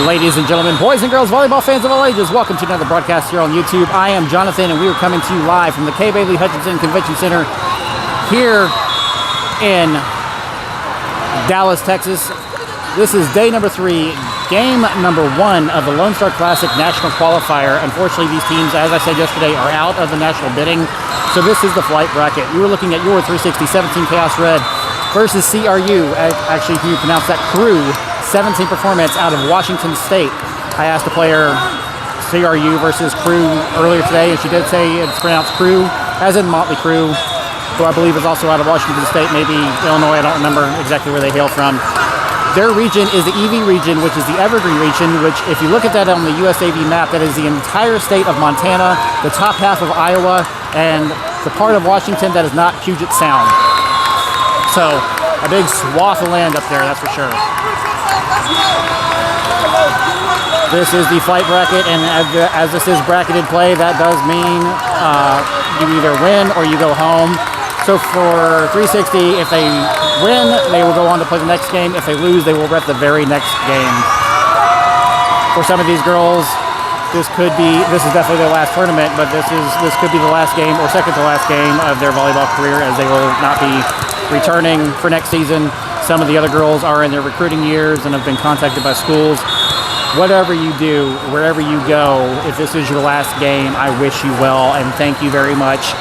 Ladies and gentlemen, boys and girls, volleyball fans of all ages, welcome to another broadcast here on YouTube. I am Jonathan, and we are coming to you live from the K. Bailey Hutchinson Convention Center here in Dallas, Texas. This is day number 3, game number 1 of the Lone Star Classic National Qualifier. Unfortunately, these teams, as I said yesterday, are out of the national bidding, so this is the flight bracket. You were looking at your 360 17 Kaos Red versus CRU, actually, if you pronounce that, CRU 17 performance out of Washington State. I asked a player CRU versus CRU earlier today, and she did say it's pronounced CRU, as in Motley Crue, who I believe is also out of Washington State, maybe Illinois. I don't remember exactly where they hail from. Their region is the EV region, which is the Evergreen region, which, if you look at that on the USAV map, that is the entire state of Montana, the top half of Iowa, and the part of Washington that is not Puget Sound. So, a big swath of land up there, that's for sure. This is the flight bracket, and as this is bracketed play, that does mean you either win or you go home. So for 360, if they win, they will go on to play the next game. If they lose, they will rep the very next game. For some of these girls, this is definitely their last tournament, but this could be the last game or second to last game of their volleyball career, as they will not be returning for next season. Some of the other girls are in their recruiting years and have been contacted by schools. Whatever you do, wherever you go, if this is your last game, I wish you well, and thank you very much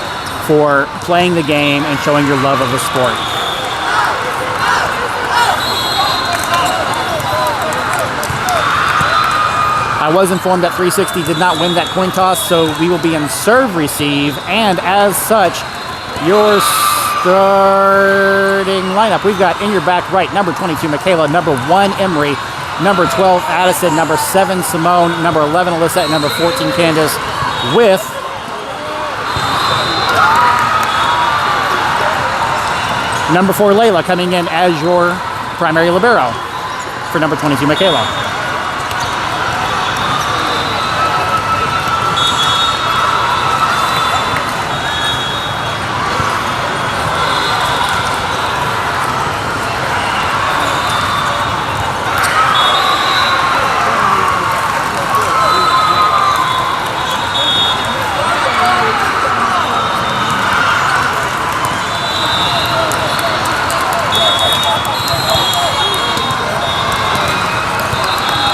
for playing the game and showing your love of the sport. I was informed that 360 did not win that coin toss, so we will be in serve receive, and as such, your starting lineup. We've got in your back right, number 22, Michaela, number 1, Emery, number 12, Addison, number 7, Simone, number 11, Alyssa, and number 14, Candace, with number 4, Layla, coming in as your primary libero for number 22, Michaela.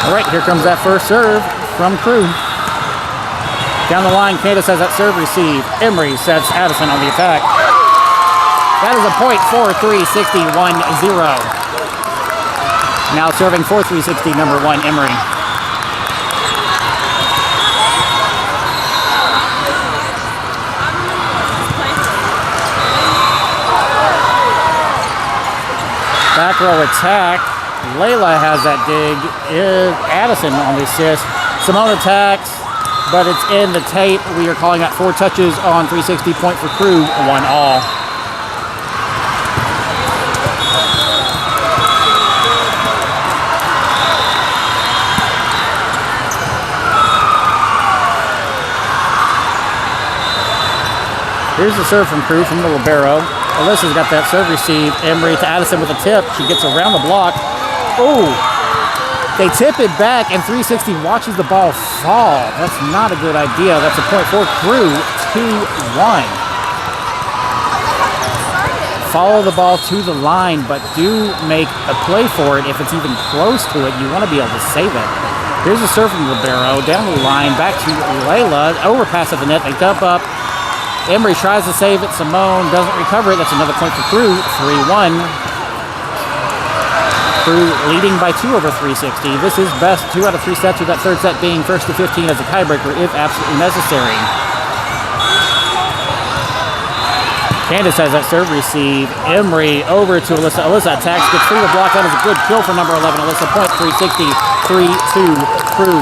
All right, here comes that first serve from CRU. Down the line, Candace has that serve receive. Emery sets Addison on the attack. That is a point for 360-1-0. Now serving for 360, number 1, Emery. Back row attack. Layla has that dig. Addison on the assist. Simone attacks, but it's in the tape. We are calling out 4 touches on 360, point for CRU, 1-all. Here's the serve from CRU from the libero. Alyssa's got that serve receive. Emery to Addison with a tip. She gets around the block. Oh, they tip it back, and 360 watches the ball fall. That's not a good idea. That's a point for CRU, 2-1. Follow the ball to the line, but do make a play for it if it's even close to it. You want to be able to save it. Here's a serve from libero, down the line, back to Layla. Overpass at the net, they dump up. Emery tries to save it. Simone doesn't recover it. That's another point for CRU, 3-1. CRU leading by 2 over 360. This is best 2 out of 3 sets, with that third set being first to 15 as a tiebreaker if absolutely necessary. Candace has that serve receive. Emery over to Alyssa. Alyssa attacks, gets through the block. That is a good kill for number 11. Alyssa, point 360, 3-2 CRU.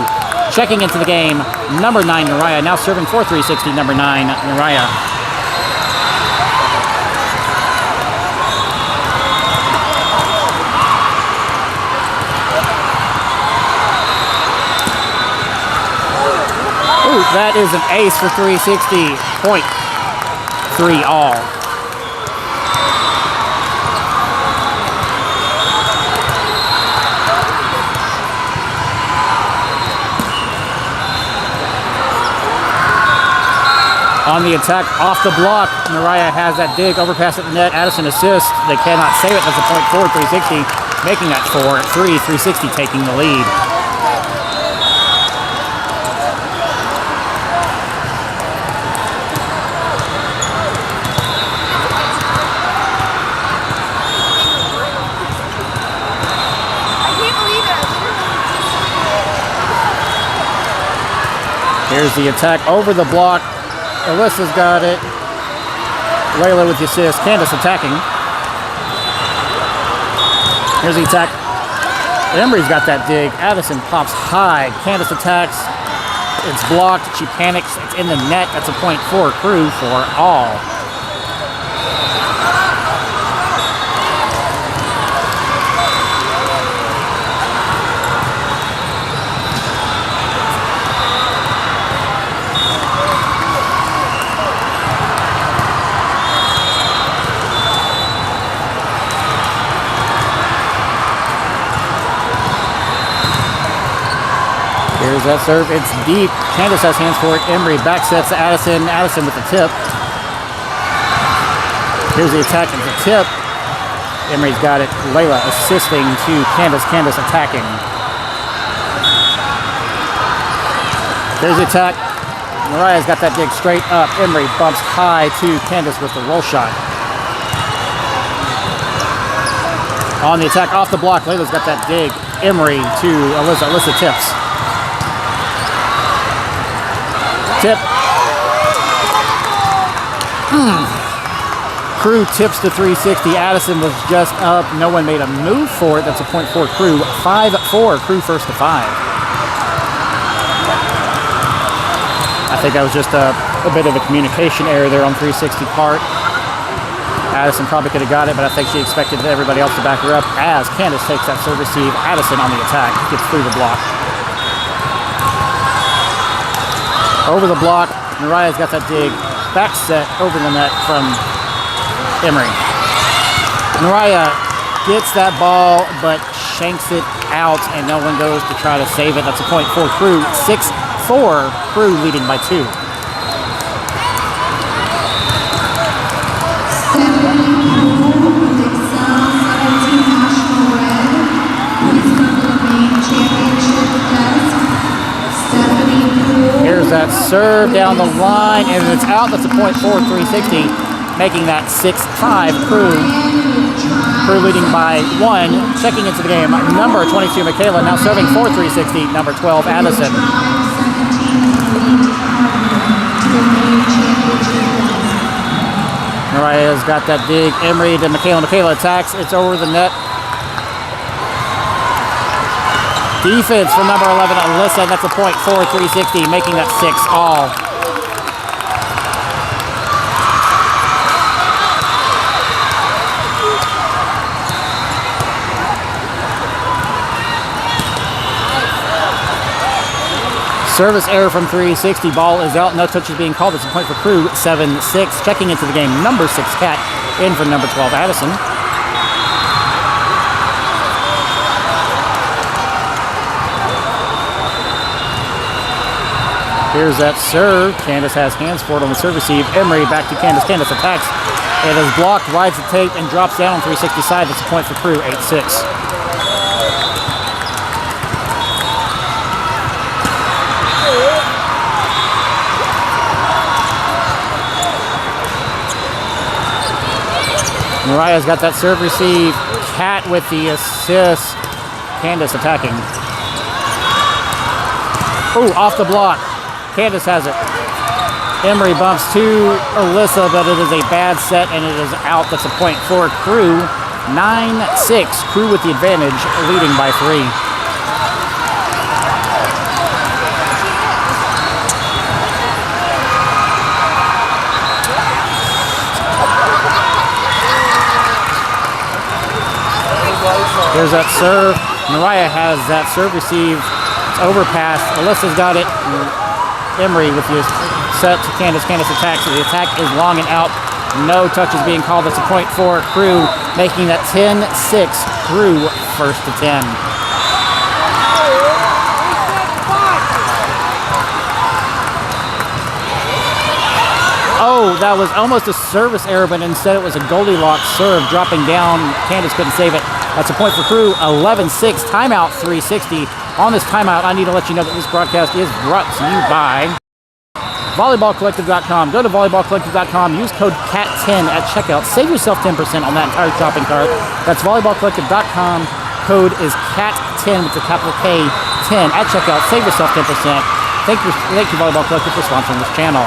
Checking into the game, number 9, Uriah. Now serving for 360, number 9, Uriah. Ooh, that is an ace for 360, point 3-all. On the attack, off the block, Mariah has that dig, overpass at the net, Addison assists. They cannot save it. That's a point forward, 360, making that 4-3, 360 taking the lead. Here's the attack over the block. Alyssa's got it. Layla with the assist. Candace attacking. Here's the attack. Emery's got that dig. Addison pops high. Candace attacks. It's blocked. She panics. It's in the net. That's a point for CRU for all. Here's that serve. It's deep. Candace has hands for it. Emery back sets to Addison. Addison with the tip. Here's the attack. It's a tip. Emery's got it. Layla assisting to Candace. Candace attacking. There's the attack. Mariah's got that dig straight up. Emery bumps high to Candace with the roll shot. On the attack, off the block. Layla's got that dig. Emery to Alyssa. Alyssa tips. Tip. CRU tips to 360. Addison was just up. No one made a move for it. That's a point for CRU. 5-4. CRU first to 5. I think that was just a bit of a communication error there on 360 part. Addison probably could have got it, but I think she expected everybody else to back her up as Candace takes that serve receive. Addison on the attack. Gets through the block. Over the block, Mariah's got that dig. Back set over the net from Emery. Mariah gets that ball, but shanks it out, and no one goes to try to save it. That's a point for CRU. 6-4, CRU leading by 2. Here's that serve down the line, and it's out. That's a point for 360, making that 6-5 CRU. CRU leading by 1. Checking into the game, number 22, Michaela, now serving for 360, number 12, Addison. Mariah's got that dig. Emery to Michaela. Michaela attacks. It's over the net. Defense from number 11, Alyssa. That's a point for 360, making that 6-all. Service error from 360. Ball is out. No touches being called. It's a point for CRU. 7-6. Checking into the game, number 6, Kat. In for number 12, Addison. Here's that serve. Candace has hands for it on the serve receive. Emery back to Candace. Candace attacks. It is blocked, rides the tape, and drops down on 360 side. That's a point for CRU. 8-6. Mariah's got that serve receive. Kat with the assist. Candace attacking. Ooh, off the block. Candace has it. Emery bumps to Alyssa, but it is a bad set, and it is out. That's a point for CRU. 9-6. CRU with the advantage, leading by 3. There's that serve. Mariah has that serve receive. It's overpass. Alyssa's got it. Emery with the set to Candace. Candace attacks. The attack is long and out. No touches being called. That's a point for CRU, making that 10-6. CRU first to 10. Oh, that was almost a service error, but instead it was a Goldilocks serve dropping down. Candace couldn't save it. That's a point for Crew. 11-6. Timeout 360. On this timeout, I need to let you know that this broadcast is brought to you by volleyballcollective.com. Go to volleyballcollective.com. Use code CAT10 at checkout. Save yourself 10% on that entire shopping cart. That's volleyballcollective.com. Code is CAT10 with the capital K 10 at checkout. Save yourself 10%. Thank you, Volleyball Collective, for sponsoring this channel.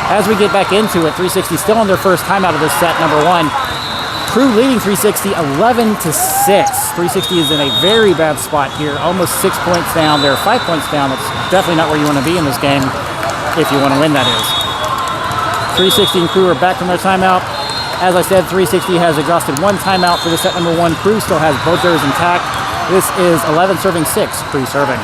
As we get back into it, 360 still on their first timeout of this set, number 1. Crew leading 360 11-6. 360 is in a very bad spot here, almost 6 points down. They're 5 points down. That's definitely not where you want to be in this game, if you want to win, that is. 360 and Crew are back from their timeout. As I said, 360 has exhausted 1 timeout for this set, number 1. Crew still has both theirs intact. This is 11 serving 6. Crew serving.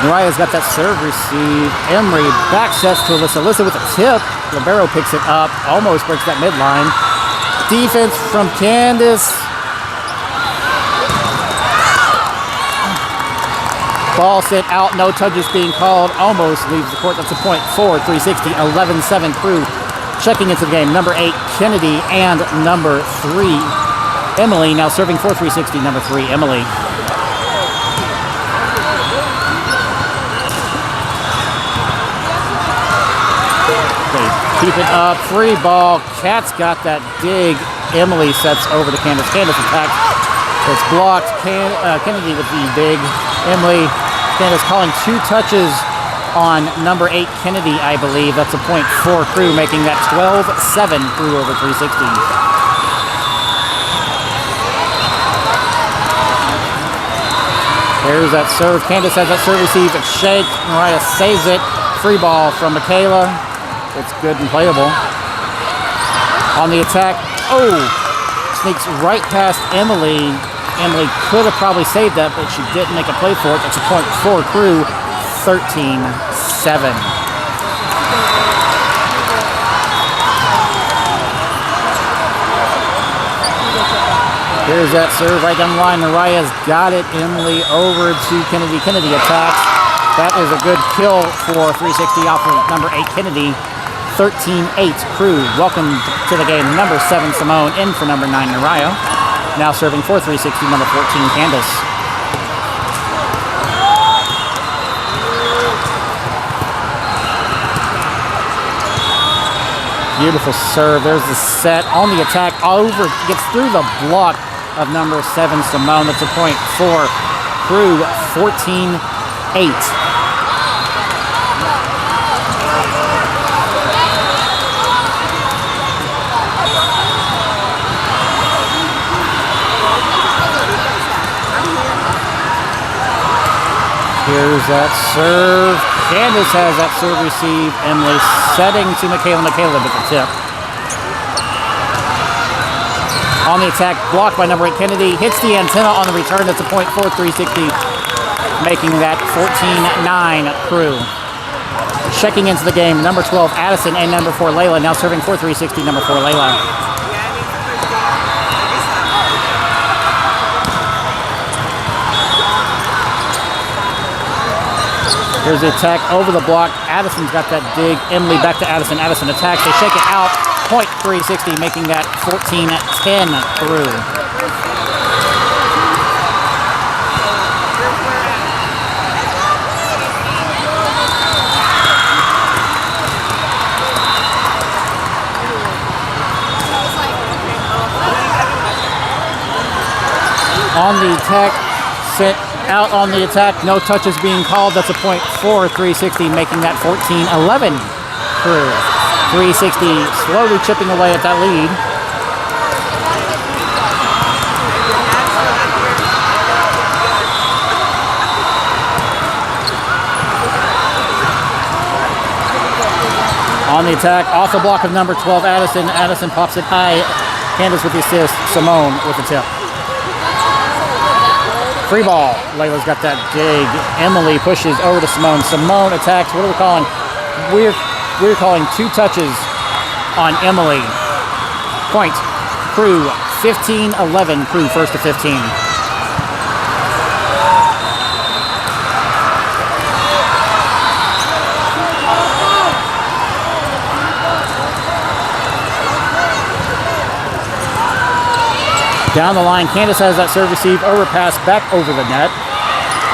Mariah's got that serve receive. Emery back sets to Alyssa. Alyssa with a tip. Libero picks it up. Almost breaks that midline. Defense from Candace. Ball sent out. No touches being called. Almost leaves the court. That's a point for 360. 11-7 Crew. Checking into the game. Number 8, Kennedy, and number 3, Emily. Now serving for 360. Number 3, Emily. Keep it up, free ball. Cat's got that dig. Emily sets over to Candace. Candace attacks. It's blocked. Kennedy with the dig. Emily, Candace calling 2 touches on number 8, Kennedy, I believe. That's a point for Crew, making that 12-7 Crew over 360. There's that serve. Candace has that serve receive. It's shake. Mariah saves it. Free ball from Michaela. It's good and playable. On the attack. Oh! Sneaks right past Emily. Emily could have probably saved that, but she didn't make a play for it. That's a point for Crew. 13-7. Here's that serve right down the line. Mariah's got it. Emily over to Kennedy. Kennedy attacks. That is a good kill for 360 off of number 8, Kennedy. 13-8 Crew. Welcome to the game. Number 7, Simone, in for number 9, Mariah. Now serving for 360, number 14, Candace. Beautiful serve. There's the set on the attack. Over, gets through the block of number 7, Simone. That's a point for Crew. 14-8. Here's that serve. Candace has that serve receive. Emily setting to Michaela. Michaela with the tip. On the attack, blocked by number 8, Kennedy. Hits the antenna on the return. That's a point for 360, making that 14-9 Crew. Checking into the game, number 12, Addison, and number 4, Layla. Now serving for 360, number 4, Layla. Here's the attack over the block. Addison's got that dig. Emily back to Addison. Addison attacks. They shake it out. Point 360, making that 14-10 Crew. On the attack, sent out on the attack, no touches being called. That's a point for 360, making that 14-11 Crew. 360 slowly chipping away at that lead. On the attack, off the block of number 12, Addison. Addison pops it high. Candace with the assist. Simone with the tip. Free ball. Layla's got that dig. Emily pushes over to Simone. Simone attacks. What are we calling? We're calling 2 touches on Emily. Point. Crew 15-11. Crew first to 15. Down the line, Candace has that serve receive, overpass back over the net.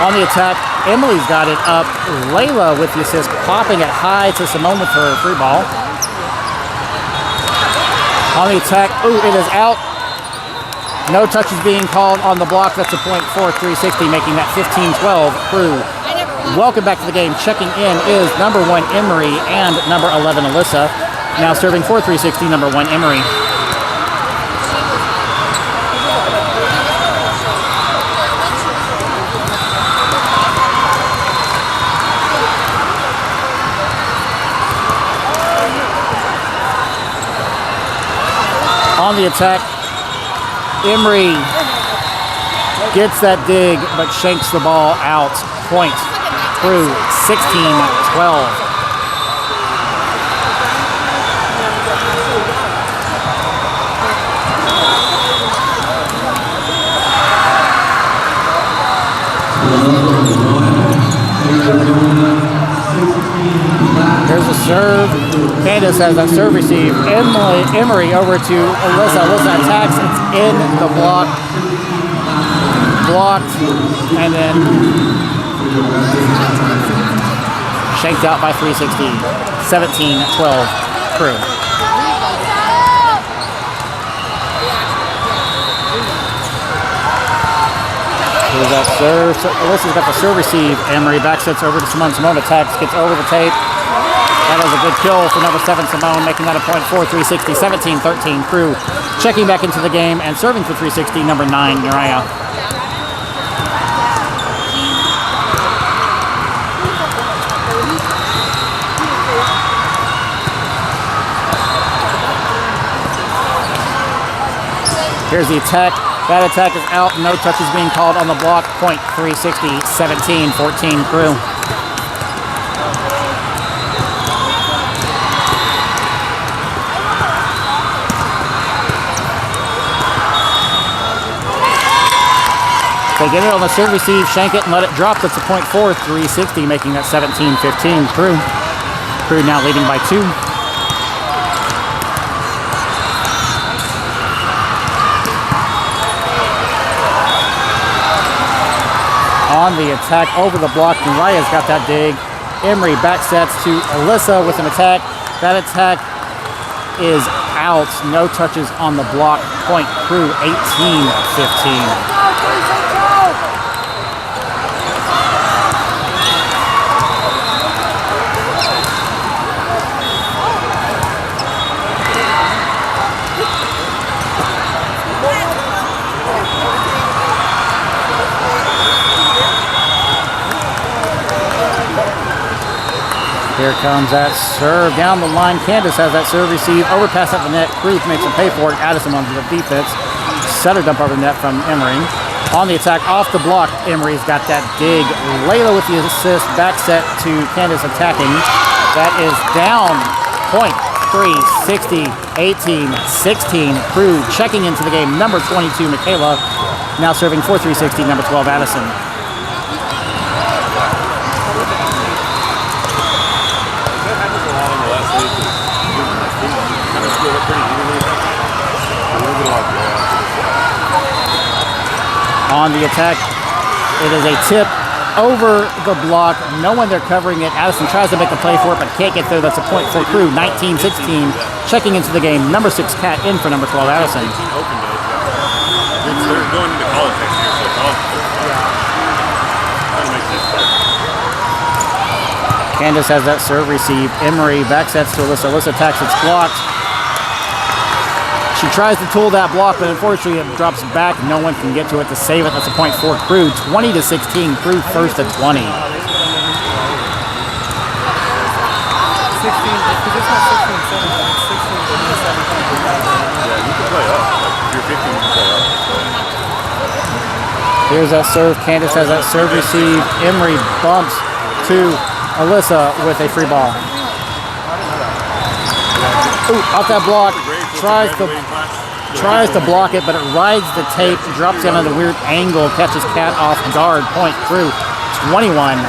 On the attack, Emily's got it up. Layla with the assist, popping it high to Simone with her free ball. On the attack, ooh, it is out. No touches being called on the block. That's a point for 360, making that 15-12 CRU. Welcome back to the game. Checking in is number 1 Emery and number 11 Alyssa. Now serving for 360, number 1 Emery. On the attack, Emery gets that dig, but shanks the ball out. Point CRU, 16-12. There's a serve. Candace has that serve receive. Emery over to Alyssa. Alyssa attacks. It's in the block. Blocked. And then shanked out by 360. 17-12 CRU. Here's that serve. Alyssa's got the serve receive. Emery backsets over to Simone. Simone attacks, gets over the tape. That is a good kill for number 7 Simone, making that a point for 360. 17-13 CRU. Checking back into the game and serving for 360, number 9 Uriah. Here's the attack. That attack is out. No touches being called on the block. Point 360, 17-14 CRU. They get it on the serve receive, shank it, and let it drop. That's a point for 360, making that 17-15 CRU. CRU now leading by 2. On the attack over the block, Uriah's got that dig. Emery back sets to Alyssa with an attack. That attack is out. No touches on the block. Point CRU 18-15. Here comes that serve down the line. Candace has that serve receive. Overpass at the net. CRU makes him pay for it. Addison on the defense. Setter dump over the net from Emery. On the attack, off the block, Emery's got that dig. Layla with the assist. Back set to Candace attacking. That is down. Point 360, 18, 16. CRU checking into the game. Number 22, Michaela. Now serving for 360, number 12, Addison. On the attack, it is a tip over the block. No one there covering it. Addison tries to make a play for it, but can't get there. That's a point for CRU. 19-16. Checking into the game. Number 6, Kat, in for number 12, Addison. They're going into college next year, so college. Trying to make this start. Candace has that serve receive. Emery back sets to Alyssa. Alyssa attacks. It's blocked. She tries to tool that block, but unfortunately it drops back. No one can get to it to save it. That's a point for CRU. 20-16. CRU first at 20. 16. Because it's not 16 and 17. It's 16 and 17. Yeah, you can play up. Like, if you're 15, you can play up. Here's that serve. Candace has that serve receive. Emery bumps to Alyssa with a free ball. Ooh, off that block. Tries to block it, but it rides the tape, drops down at a weird angle, catches Kat off guard. Point CRU. 21-16.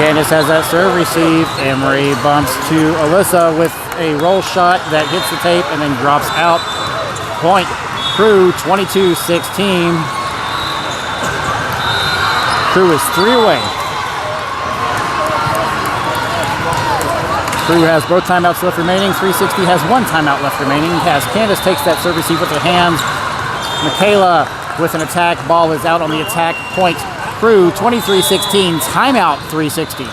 Candace has that serve receive. Emery bumps to Alyssa with a roll shot that hits the tape and then drops out. Point CRU 22-16. CRU is 3 away. CRU has both timeouts left remaining. 360 has 1 timeout left remaining. As Candace takes that serve receive with her hands. Michaela with an attack. Ball is out on the attack. Point CRU 23-16. Timeout 360.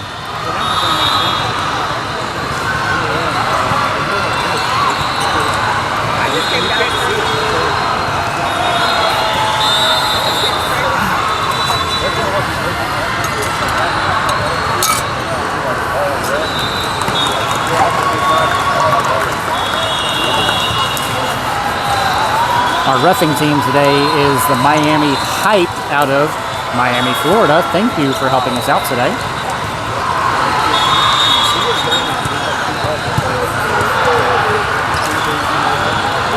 Our reffing team today is the Miami Hype out of Miami, Florida. Thank you for helping us out today.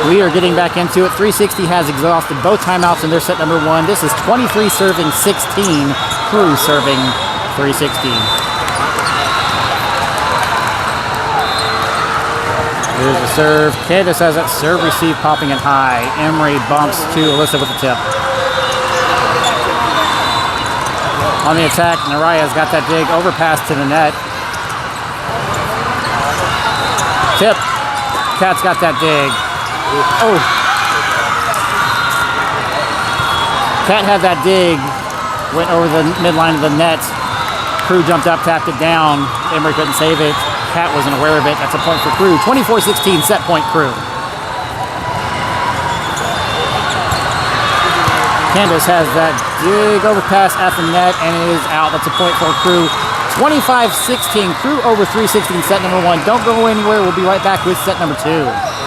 We are getting back into it. 360 has exhausted both timeouts in their set number 1. This is 23 serving 16. CRU serving 360. Here's the serve. Candace has that serve receive popping it high. Emery bumps to Alyssa with the tip. On the attack, Naraya's got that dig overpass to the net. Tip. Kat's got that dig. Oh. Kat had that dig. Went over the midline of the net. CRU jumped up, tapped it down. Emery couldn't save it. Kat wasn't aware of it. That's a point for CRU. 24-16, set point CRU. Candace has that dig overpass at the net and it is out. That's a point for CRU. 25-16, CRU over 360 in set number 1. Don't go anywhere. We'll be right back with set number 2.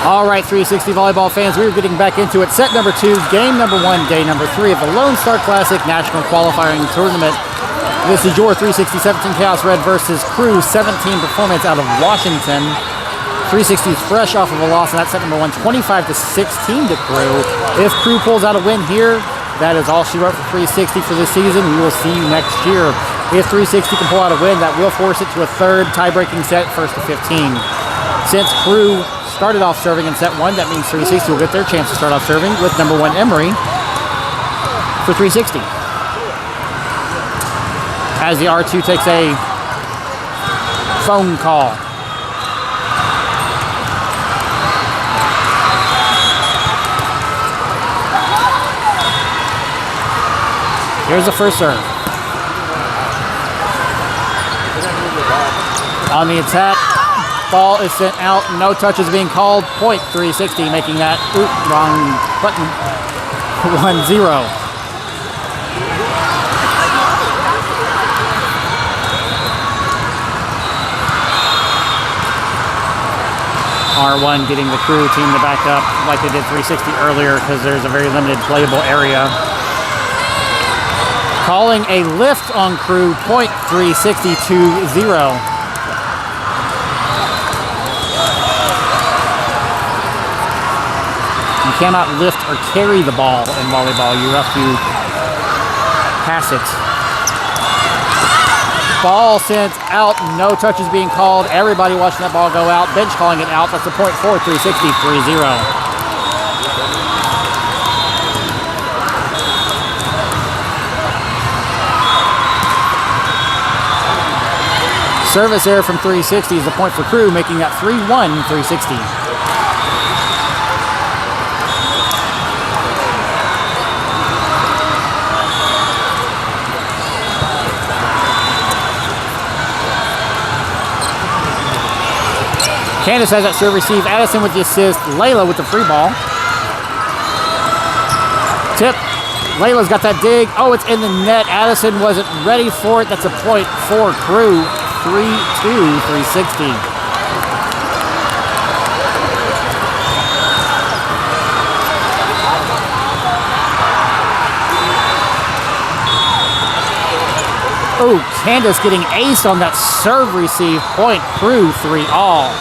All right, 360 volleyball fans, we are getting back into it. Set number 2, game number 1, day number 3 of the Lone Star Classic National Qualifying Tournament. This is your 360-17 Kaos Red versus CRU 17 performance out of Washington. 360 is fresh off of a loss in that set number 1, 25-16 to CRU. If CRU pulls out a win here, that is all she wrote for 360 for this season. We will see you next year. If 360 can pull out a win, that will force it to a third tie-breaking set, first to 15. Since CRU started off serving in set 1, that means 360 will get their chance to start off serving with number 1 Emery. for 360. As the R2 takes a phone call. Here's the first serve. On the attack, ball is sent out. No touches being called. Point 360, making that, wrong button, 1-0. R1 getting the CRU team to back up like they did 360 earlier because there's a very limited playable area. Calling a lift on CRU, point 360-0. You cannot lift or carry the ball in volleyball. You have to pass it. Ball sent out, no touches being called. Everybody watching that ball go out. Bench calling it out. That's a point for 360-3-0. Service error from 360 is the point for CRU, making that 3-1 360. Candace has that serve receive. Addison with the assist. Layla with the free ball. Tip. Layla's got that dig. Oh, it's in the net. Addison wasn't ready for it. That's a point for CRU. 3-2 360. Oh, Candace getting aced on that serve receive. Point CRU 3-all.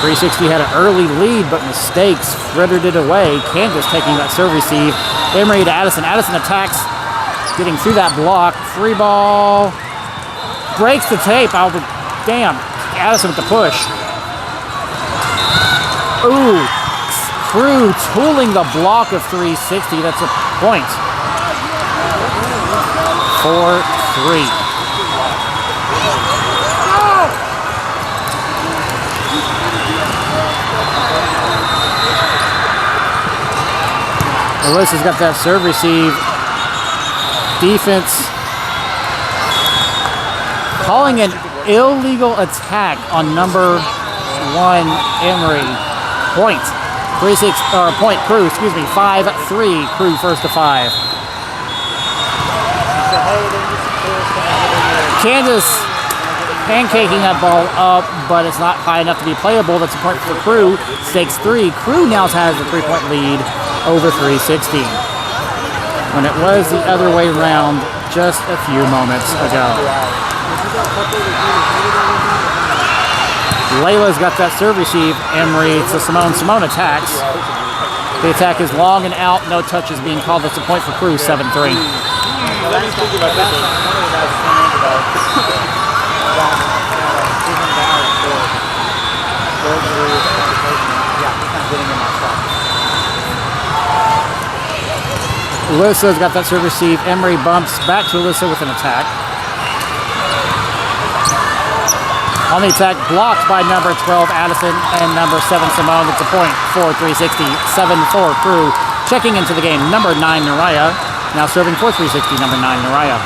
.360 had an early lead, but mistakes frittered it away. Candace taking that serve receive. Emery to Addison. Addison attacks, getting through that block. Free ball. Breaks the tape. Damn. Addison with the push. Ooh. CRU tooling the block of 360. That's a point. 4-3. Alyssa's got that serve receive. Defense calling an illegal attack on number 1 Emery. Point. Point CRU, excuse me, 5-3. CRU first to 5. Candace pancaking that ball up, but it's not high enough to be playable. That's a point for CRU. Stakes 3. CRU now has a 3-point lead over 360, when it was the other way around just a few moments ago. Layla's got that serve receive. Emery to Simone. Simone attacks. The attack is long and out. No touches being called. That's a point for CRU. 7-3. Alyssa's got that serve receive. Emery bumps back to Alyssa with an attack. On the attack, blocked by number 12 Addison and number 7 Simone. It's a point for 360. 7-4 CRU. Checking into the game, number 9 Naraya. Now serving for 360, number 9 Naraya.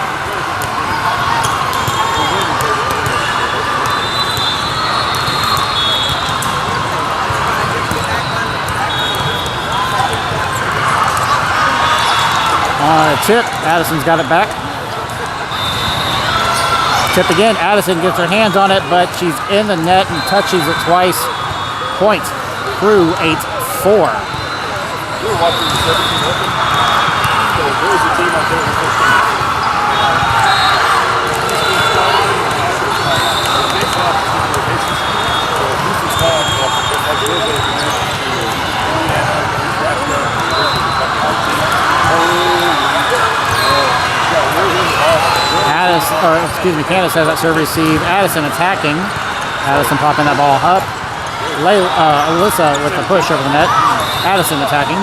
On a tip, Addison's got it back. Tip again, Addison gets her hands on it, but she's in the net and touches it twice. Point, CRU 8-4. Candace has that serve receive. Addison attacking. Addison popping that ball up. Alyssa with the push over the net. Addison attacking.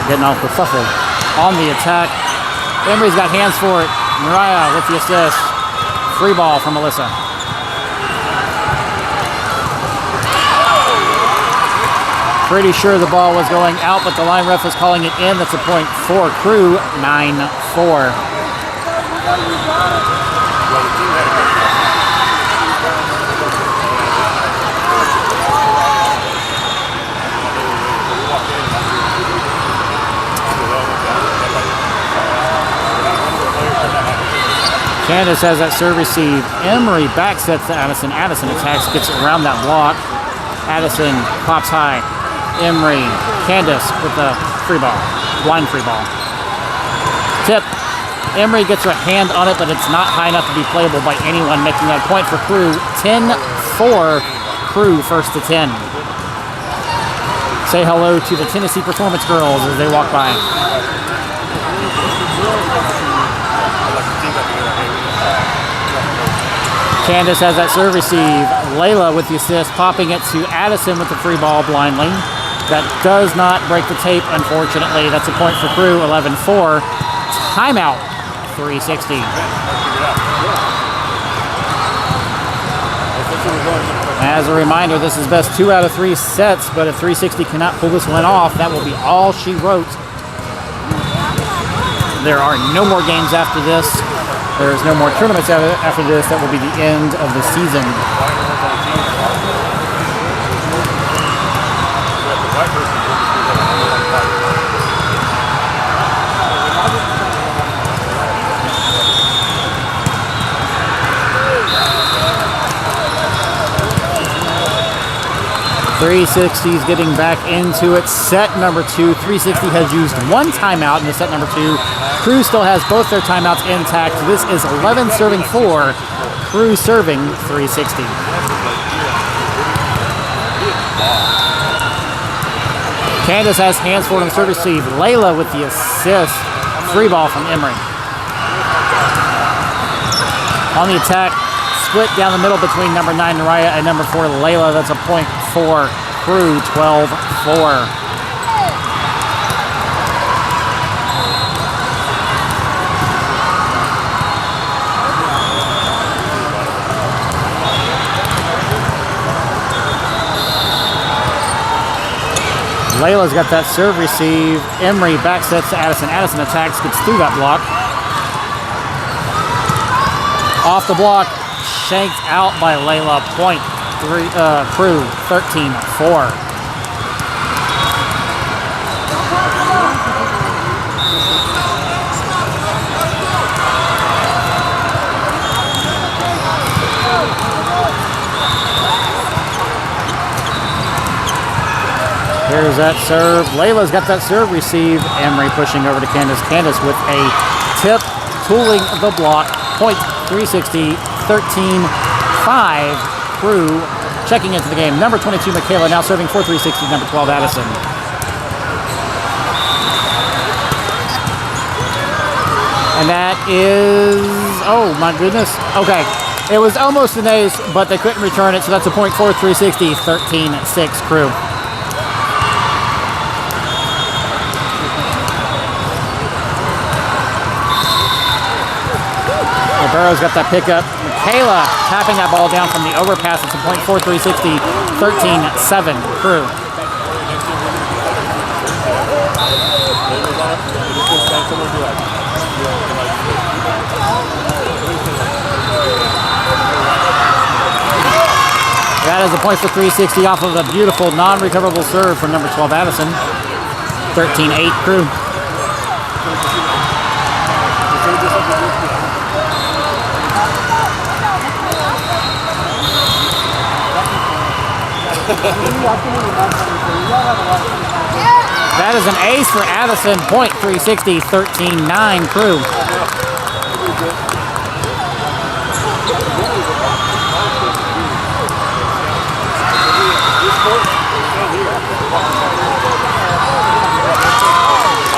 Getting off the fuffle. On the attack. Emery's got hands for it. Mariah with the assist. Free ball from Alyssa. Pretty sure the ball was going out, but the line ref was calling it in. That's a point for CRU, 9-4. Candace has that serve receive. Emery back sets to Addison. Addison attacks, gets around that block. Addison pops high. Emery, Candace with the free ball. Blind free ball. Tip. Emery gets her hand on it, but it's not high enough to be playable by anyone, making that point for CRU. 10-4. CRU first to 10. Say hello to the Tennessee Performance Girls as they walk by. Candace has that serve receive. Layla with the assist, popping it to Addison with the free ball blindly. That does not break the tape, unfortunately. That's a point for CRU, 11-4. Timeout, 360. As a reminder, this is best 2 out of 3 sets, but if 360 cannot pull this one off, that will be all she wrote. There are no more games after this. There's no more tournaments after this. That will be the end of the season. 360's getting back into it. Set number 2. 360 has used 1 timeout in the set number 2. CRU still has both their timeouts intact. This is 11 serving 4. CRU serving 360. Candace has hands for it on the serve receive. Layla with the assist. Free ball from Emery. On the attack, split down the middle between number 9 Mariah and number 4 Layla. That's a point for CRU, 12-4. Layla's got that serve receive. Emery back sets to Addison. Addison attacks, gets through that block. Off the block, shanked out by Layla. Point CRU, 13-4. Here's that serve. Layla's got that serve receive. Emery pushing over to Candace. Candace with a tip, tooling the block. Point 360, 13-5. CRU checking into the game. Number 22, Michaela, now serving for 360. Number 12, Addison. And that is, oh my goodness. Okay, it was almost an ace, but they couldn't return it, so that's a point for 360, 13-6 CRU. Burrow's got that pickup. Michaela tapping that ball down from the overpass. It's a point for 360, 13-7 CRU. That is a point for 360 off of a beautiful non-recoverable serve from number 12 Addison. 13-8 CRU. That is an ace for Addison. Point 360, 13-9 CRU.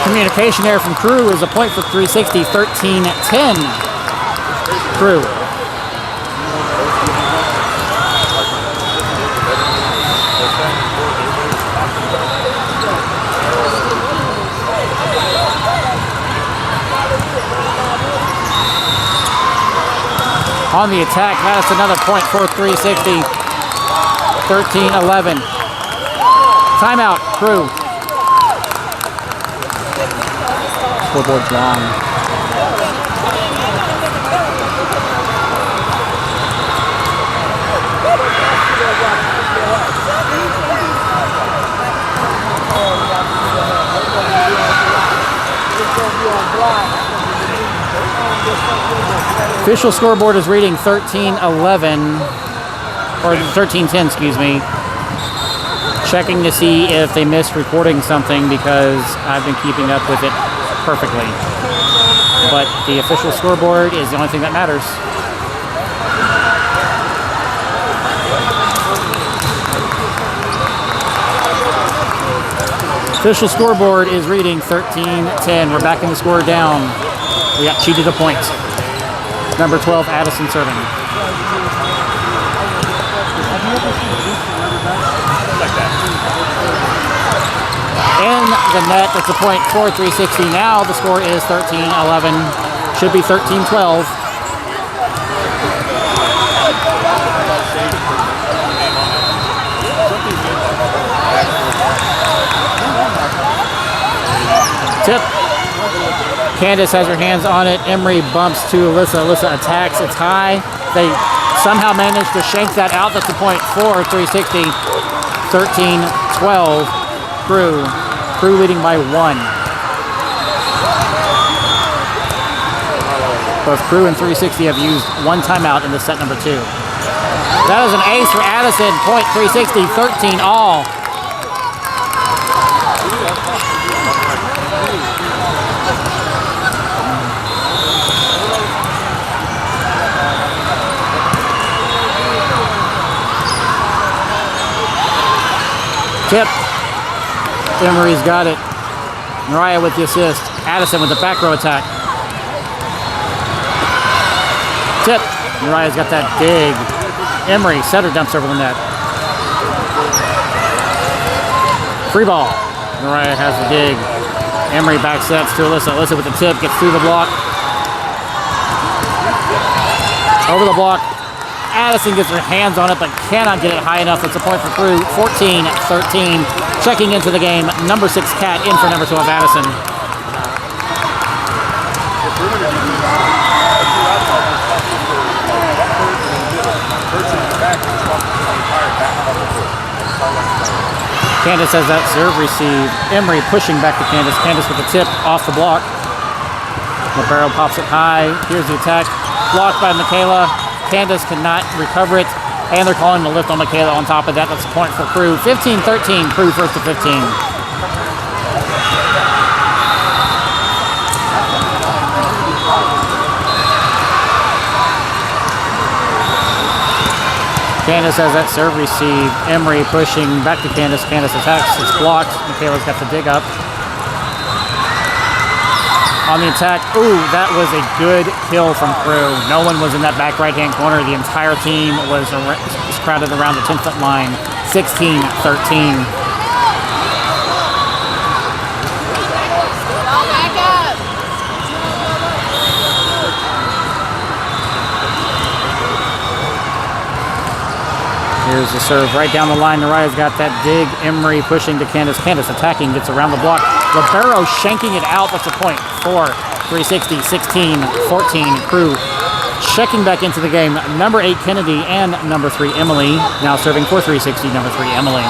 Communication error from CRU is a point for 360, 13-10. CRU. On the attack, that's another point for 360. 13-11. Timeout, CRU. Scoreboard's long. Official scoreboard is reading 13-11, or 13-10, excuse me. Checking to see if they missed recording something because I've been keeping up with it perfectly. But the official scoreboard is the only thing that matters. Official scoreboard is reading 13-10. We're backing the score down. We got cheated a point. Number 12, Addison serving. In the net, that's a point for 360. Now the score is 13-11. Should be 13-12. Tip. Candace has her hands on it. Emery bumps to Alyssa. Alyssa attacks. It's high. They somehow manage to shank that out. That's a point for 360. 13-12. CRU leading by 1. Both CRU and 360 have used one timeout in the set number 2. That is an ace for Addison. Point 360. 13 all. Tip. Emery's got it. Mariah with the assist. Addison with the back row attack. Tip. Mariah's got that dig. Emery, setter dumps over the net. Free ball. Mariah has the dig. Emery back steps to Alyssa. Alyssa with the tip, gets through the block. Over the block. Addison gets her hands on it, but cannot get it high enough. It's a point for CRU. 14-13. Checking into the game, number 6 Cat in for number 12 Addison. Candace has that serve receive. Emery pushing back to Candace. Candace with the tip off the block. Libero pops it high. Here's the attack. Blocked by Michaela. Candace cannot recover it. And they're calling the lift on Michaela on top of that. That's a point for CRU. 15-13. CRU first to 15. Candace has that serve receive. Emery pushing back to Candace. Candace attacks. It's blocked. Michaela's got the dig up. On the attack. Ooh, that was a good kill from CRU. No one was in that back right-hand corner. The entire team was crowded around the 10-foot line. 16-13. Here's the serve right down the line. Naraya's got that dig. Emery pushing to Candace. Candace attacking, gets around the block. Libero shanking it out. That's a point for 360. 16-14. CRU checking back into the game. Number 8 Kennedy and number 3 Emily. Now serving for 360. Number 3 Emily.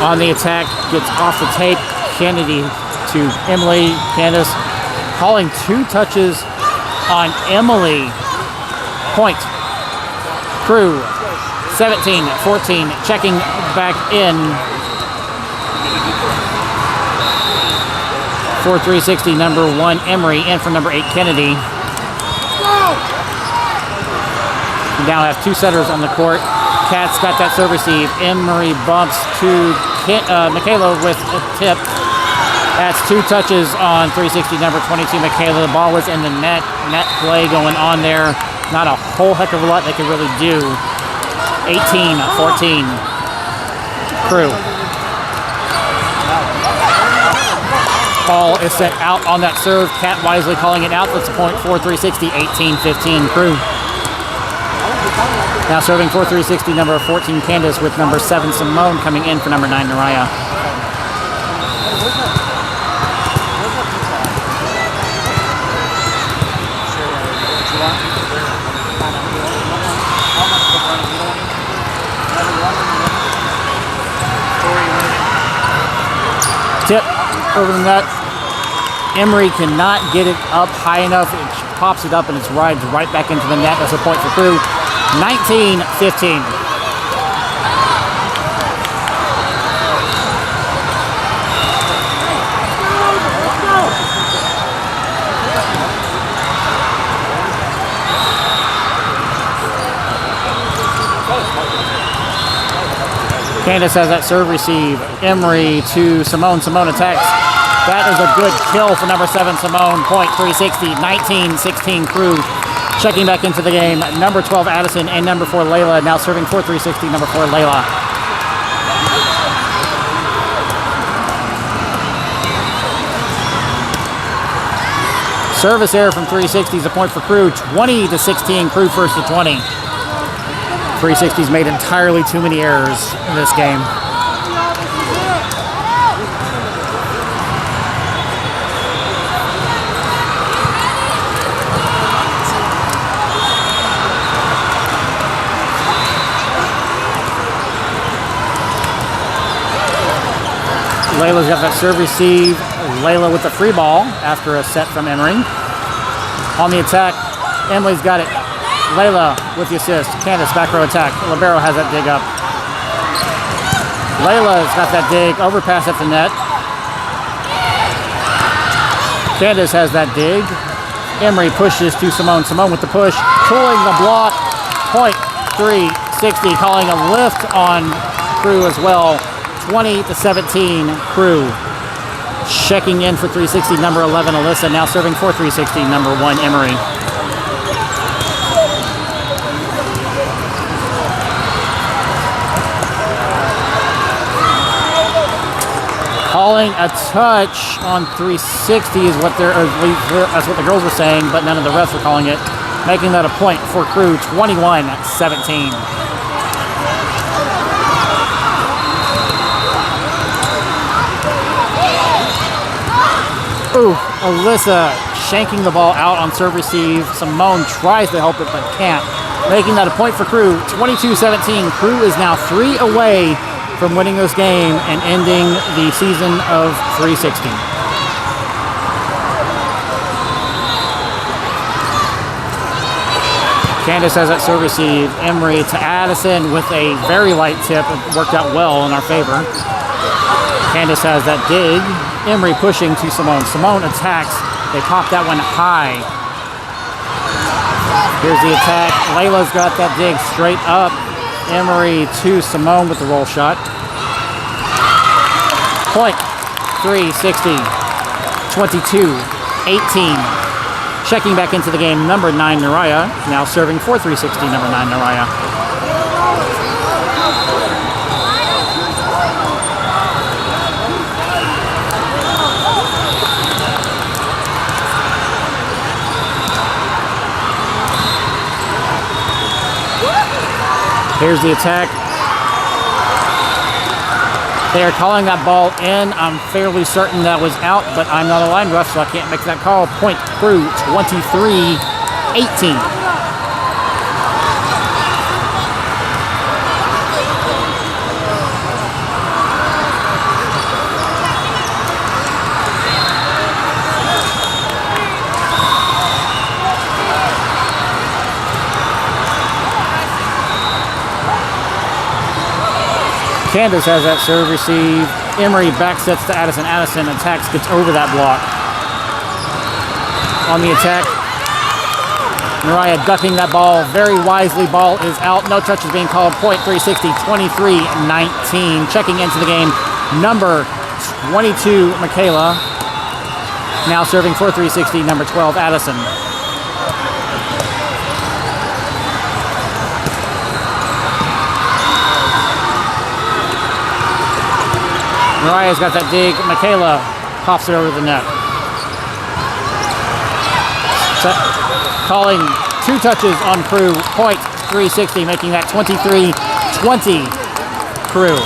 On the attack, gets off the tape. Kennedy to Emily. Candace calling 2 touches on Emily. Point. CRU 17-14. Checking back in for 360. Number 1 Emery in for number 8 Kennedy. We now have 2 setters on the court. Kat's got that serve receive. Emery bumps to Michaela with a tip. That's 2 touches on 360, number 22, Michaela. The ball was in the net. Net play going on there. Not a whole heck of a lot they could really do. 18-14. CRU. Ball is sent out on that serve. Kat wisely calling it out. That's a point for 360. 18-15. CRU. Now serving for 360, number 14, Candace, with number 7, Simone, coming in for number 9, Naraya. Tip over the net. Emery cannot get it up high enough. It pops it up and it's rides right back into the net. That's a point for CRU. 19-15. Candace has that serve receive. Emery to Simone. Simone attacks. That is a good kill for number 7, Simone. Point 360. 19-16 CRU. Checking back into the game, number 12, Addison, and number 4, Layla. Now serving for 360, number 4, Layla. Service error from 360 is a point for CRU. 20-16, CRU first to 20. 360's made entirely too many errors in this game. Layla's got that serve receive. Layla with the free ball after a set from Emery. On the attack, Emily's got it. Layla with the assist. Candace back row attack. Libero has that dig up. Layla's got that dig. Overpass at the net. Candace has that dig. Emery pushes to Simone. Simone with the push. Pulling the block. Point 360. Calling a lift on CRU as well. 20-17 CRU. Checking in for 360, number 11, Alyssa. Now serving for 360, number 1, Emery. Calling a touch on 360 is what that's what the girls were saying, but none of the refs were calling it. Making that a point for CRU. 21-17. Ooh, Alyssa shanking the ball out on serve receive. Simone tries to help it but can't. Making that a point for CRU. 22-17. CRU is now 3 away from winning this game and ending the season of 360. Candace has that serve receive. Emery to Addison with a very light tip. It worked out well in our favor. Candace has that dig. Emery pushing to Simone. Simone attacks. They pop that one high. Here's the attack. Layla's got that dig straight up. Emery to Simone with the roll shot. Point 360. 22-18. Checking back into the game, number 9, Naraya. Now serving for 360, number 9, Naraya. Here's the attack. They are calling that ball in. I'm fairly certain that was out, but I'm not a line ref, so I can't make that call. Point CRU, 23-18. Candace has that serve receive. Emery back sets to Addison. Addison attacks, gets over that block. On the attack, Mariah ducking that ball very wisely. Ball is out. No touches being called. Point 360, 23-19. Checking into the game, number 22, Michaela. Now serving for 360, number 12, Addison. Mariah's got that dig. Michaela pops it over the net. Calling 2 touches on CRU. Point 360, making that 23-20 CRU.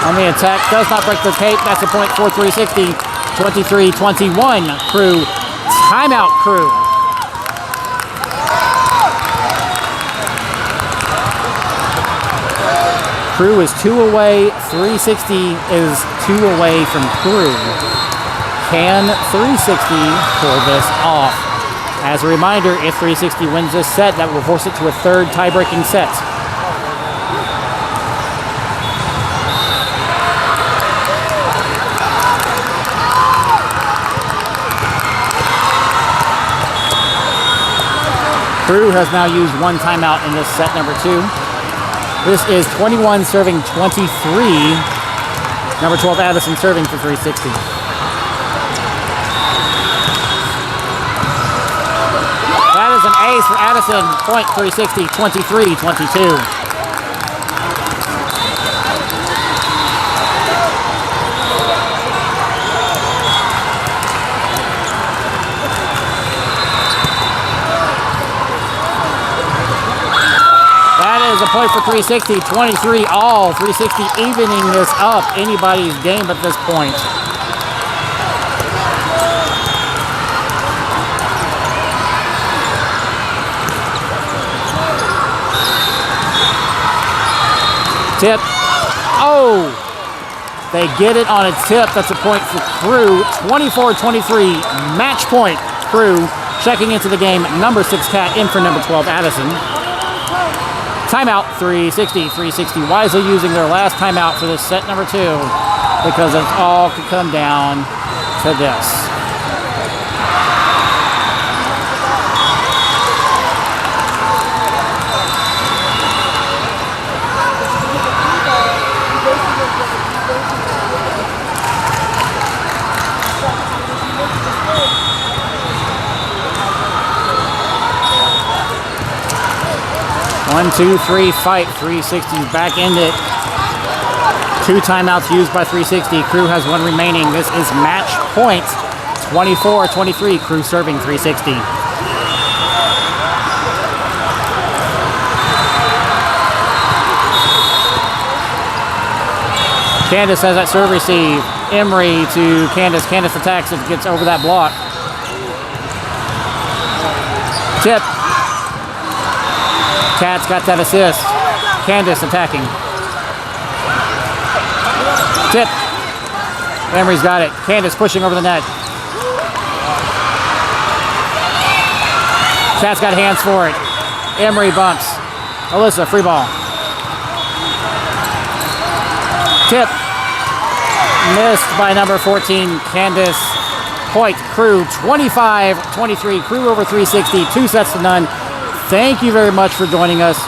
On the attack, does not break the tape. That's a point for 360. 23-21 CRU. Timeout CRU. CRU is 2 away. 360 is 2 away from CRU. Can 360 pull this off? As a reminder, if 360 wins this set, that will force it to a 3rd tie-breaking set. CRU has now used 1 timeout in this set number 2. This is 21 serving 23. Number 12, Addison serving for 360. That is an ace for Addison. Point 360, 23-22. A point for 360, 23 all. 360 evening this up. Anybody's game at this point. Tip. Oh! They get it on a tip. That's a point for CRU. 24-23. Match point. CRU checking into the game. Number 6, Kat, in for number 12, Addison. Timeout, 360, 360 wisely using their last timeout for this set number 2 because it all could come down to this. One, two, three, fight. 360 back in it. 2 timeouts used by 360. CRU has 1 remaining. This is match point. 24-23. CRU serving 360. Candace has that serve receive. Emery to Candace. Candace attacks it. Gets over that block. Tip. Kat's got that assist. Candace attacking. Tip. Emery's got it. Candace pushing over the net. Kat's got hands for it. Emery bumps. Alyssa, free ball. Tip. Missed by number 14, Candace. Point, CRU, 25-23. CRU over 360. 2 sets to none. Thank you very much for joining us.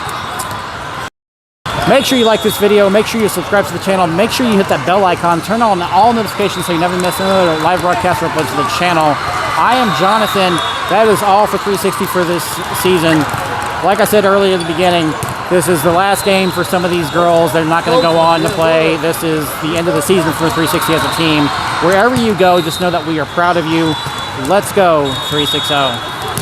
Make sure you like this video. Make sure you subscribe to the channel. Make sure you hit that bell icon. Turn on all notifications so you never miss another live broadcast or upload to the channel. I am Jonathan. That is all for 360 for this season. Like I said earlier at the beginning, this is the last game for some of these girls. They're not going to go on to play. This is the end of the season for 360 as a team. Wherever you go, just know that we are proud of you. Let's go 360.